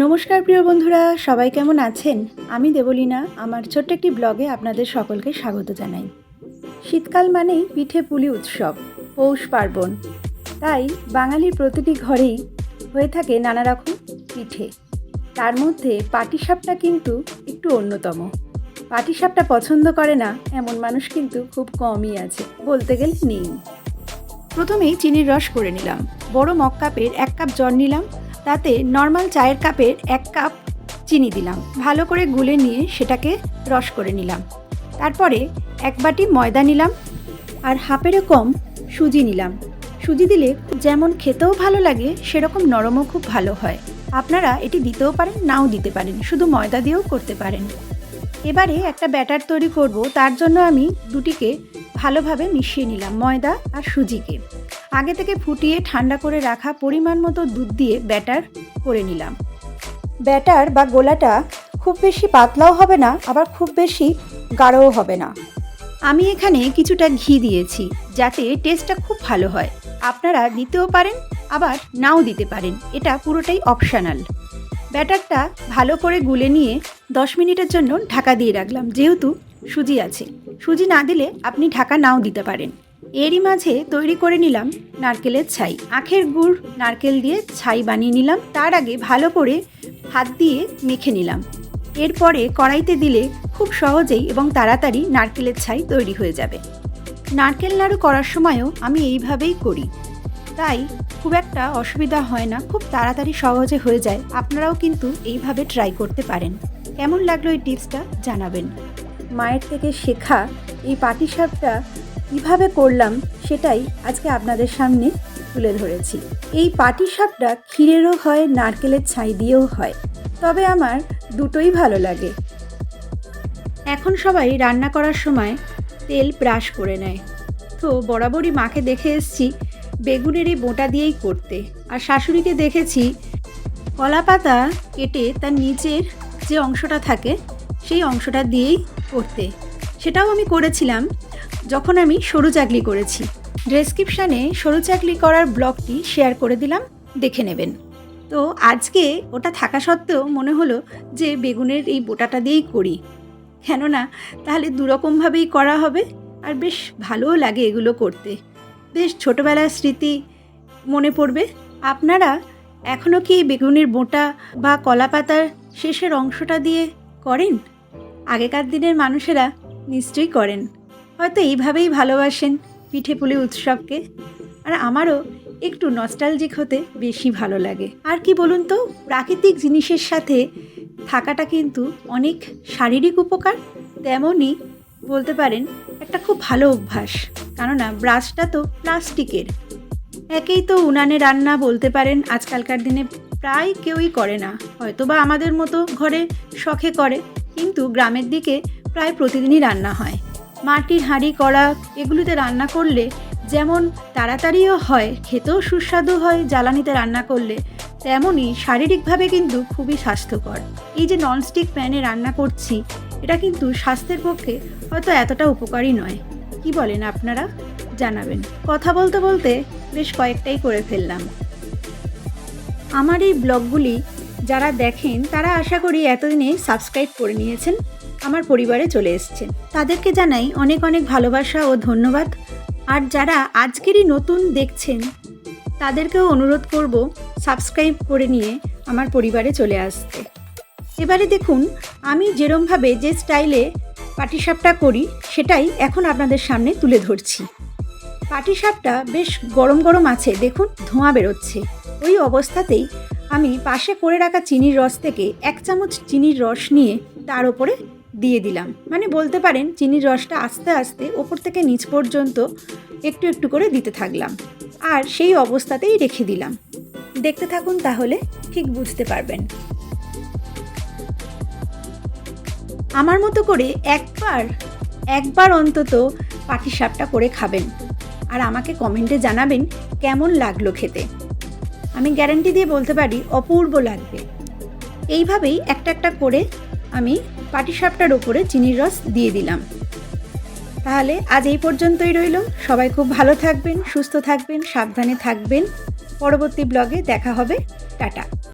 নমস্কার প্রিয় বন্ধুরা, সবাই কেমন আছেন? আমি দেবলীনা আমার ছোট্ট একটি ব্লগে আপনাদের সকলকে স্বাগত জানাই। শীতকাল মানেই পিঠে পুলি উৎসব, পৌষ পার্বণ। তাই বাঙালির প্রতিটি ঘরেই হয়ে থাকে নানা রকম পিঠে। তার মধ্যে পাটিসাপটা কিন্তু একটু অন্যতম। পাটিসাপটা পছন্দ করে না এমন মানুষ কিন্তু খুব কমই আছে, বলতে গেলে নেই। প্রথমেই চিনির রস করে নিলাম। বড় মগ কাপের 1 কাপ জল নিলাম, তাতে নর্মাল চায়ের কাপের 1 কাপ চিনি দিলাম। ভালো করে গুলে নিয়ে সেটাকে রস করে নিলাম। তারপরে 1 বাটি ময়দা নিলাম আর হাফেরও কম সুজি নিলাম। সুজি দিলে যেমন খেতেও ভালো লাগে সেরকম নরমও খুব ভালো হয়। আপনারা এটি দিতেও পারেন, নাও দিতে পারেন, শুধু ময়দা দিয়েও করতে পারেন। এবারে একটা ব্যাটার তৈরি করব, তার জন্য আমি দুটিকে ভালোভাবে মিশিয়ে নিলাম, ময়দা আর সুজিকে। আগে থেকে ফুটিয়ে ঠান্ডা করে রাখা পরিমাণ মতো দুধ দিয়ে ব্যাটার করে নিলাম। ব্যাটার বা গোলাটা খুব বেশি পাতলাও হবে না, আবার খুব বেশি গাঢ়ও হবে না। আমি এখানে কিছুটা ঘি দিয়েছি যাতে টেস্টটা খুব ভালো হয়। আপনারা দিতেও পারেন, আবার নাও দিতে পারেন, এটা পুরোটাই অপশনাল। ব্যাটারটা ভালো করে গুলে নিয়ে 10 মিনিটের জন্য ঢাকা দিয়ে রাখলাম, যেহেতু সুজি আছে। সুজি না দিলে আপনি ঢাকা নাও দিতে পারেন। এরই মাঝে তৈরি করে নিলাম নারকেলের ছাই। আখের গুড় নারকেল দিয়ে ছাই বানিয়ে নিলাম। তার আগে ভালো করে হাত দিয়ে মেখে নিলাম। এরপরে কড়াইতে দিলে খুব সহজেই এবং তাড়াতাড়ি নারকেলের ছাই তৈরি হয়ে যাবে। নারকেল নাড়ু করার সময়ও আমি এইভাবেই করি, তাই খুব একটা অসুবিধা হয় না, খুব তাড়াতাড়ি সহজে হয়ে যায়। আপনারাও কিন্তু এইভাবে ট্রাই করতে পারেন। কেমন লাগলো এই টিপসটা জানাবেন। মায়ের থেকে শেখা এই পাটিসাপটা কীভাবে করলাম সেটাই আজকে আপনাদের সামনে তুলে ধরেছি। এই পাটিসাপটা ক্ষীরেরও হয়, নারকেলের ছাই দিয়েও হয়, তবে আমার দুটোই ভালো লাগে। এখন সবাই রান্না করার সময় তেল ব্রাশ করে নেয়, তো বরাবরই মাকে দেখে এসেছি বেগুনের এই বোঁটা দিয়েই করতে, আর শাশুড়িকে দেখেছি কলা পাতা কেটে তার নিচের যে অংশটা থাকে সেই অংশটা দিয়েই করতে। সেটাও আমি করেছিলাম যখন আমি সরু চাকলি করেছি। ডেসক্রিপশানে সরু চাকলি করার ব্লগটি শেয়ার করে দিলাম, দেখে নেবেন। তো আজকে ওটা থাকা সত্ত্বেও মনে হলো যে বেগুনের এই বোঁটাটা দিয়েই করি, কেননা তাহলে দুরকমভাবেই করা হবে আর বেশ ভালোও লাগে এগুলো করতে। বেশ ছোটোবেলার স্মৃতি মনে পড়বে। আপনারা এখনও কি বেগুনের বোঁটা বা কলা পাতার শেষের অংশটা দিয়ে করেন? আগেকার দিনের মানুষেরা নিশ্চয়ই করেন, হয়তো এইভাবেই ভালোবাসেন পিঠে পুলি উৎসবকে। আর আমারও একটু নস্টালজিক হতে বেশি ভালো লাগে। আর কি বলুন তো, প্রাকৃতিক জিনিসের সাথে থাকাটা কিন্তু অনেক শারীরিক উপকার, তেমনই বলতে পারেন একটা খুব ভালো অভ্যাস। কেননা ব্রাশটা তো প্লাস্টিকের, একেই তো উনানে রান্না বলতে পারেন আজকালকার দিনে প্রায় কেউই করে না, হয়তো বা আমাদের মতো ঘরে শখে করে, কিন্তু গ্রামের দিকে প্রায় প্রতিদিনই রান্না হয়। মাটির হাঁড়ি কড়া এগুলিতে রান্না করলে যেমন তাড়াতাড়িও হয়, খেতেও সুস্বাদু হয় জ্বালানিতে রান্না করলে, তেমনই শারীরিকভাবে কিন্তু খুবই স্বাস্থ্যকর। এই যে ননস্টিক প্যানে রান্না করছি, এটা কিন্তু স্বাস্থ্যের পক্ষে হয়তো এতটা উপকারী নয়। কি বলেন আপনারা? জানাবেন। কথা বলতে বলতে বেশ কয়েকটাই করে ফেললাম। আমার এই ব্লগগুলি যারা দেখেন তারা আশা করি এতদিনে সাবস্ক্রাইব করে নিয়েছেন, আমার পরিবারে চলে এসেছেন। তাদেরকে জানাই অনেক অনেক ভালোবাসা ও ধন্যবাদ। আর যারা আজকেরই নতুন দেখছেন তাদেরকেও অনুরোধ করব সাবস্ক্রাইব করে নিয়ে আমার পরিবারে চলে আসতে। এবারে দেখুন আমি যেরমভাবে যে স্টাইলে পাটিসাপটা করি সেটাই এখন আপনাদের সামনে তুলে ধরছি। পাটিসাপটা বেশ গরম গরম আছে, দেখুন ধোঁয়া বেরোচ্ছে। ওই অবস্থাতেই আমি পাশে করে রাখা চিনির রস থেকে 1 চামচ চিনির রস নিয়ে তার ওপরে দিয়ে দিলাম। মানে বলতে পারেন চিনির রসটা আস্তে আস্তে ওপর থেকে নিচ পর্যন্ত একটু একটু করে দিতে থাকলাম, আর সেই অবস্থাতেই রেখে দিলাম। দেখতে থাকুন, তাহলে ঠিক বুঝতে পারবেন। আমার মতো করে একবার অন্তত পাটিসাপটা করে খাবেন, আর আমাকে কমেন্টে জানাবেন কেমন লাগলো খেতে। আমি গ্যারান্টি দিয়ে বলতে পারি অপূর্ব লাগবে। এইভাবেই একটা একটা করে আমি পাটিসাপটার ওপরে চিনির রস দিয়ে দিলাম। তাহলে আজ এই পর্যন্তই রইল। সবাই খুব ভালো থাকবেন, সুস্থ থাকবেন, সাবধানে থাকবেন। পরবর্তী ব্লগে দেখা হবে। টাটা।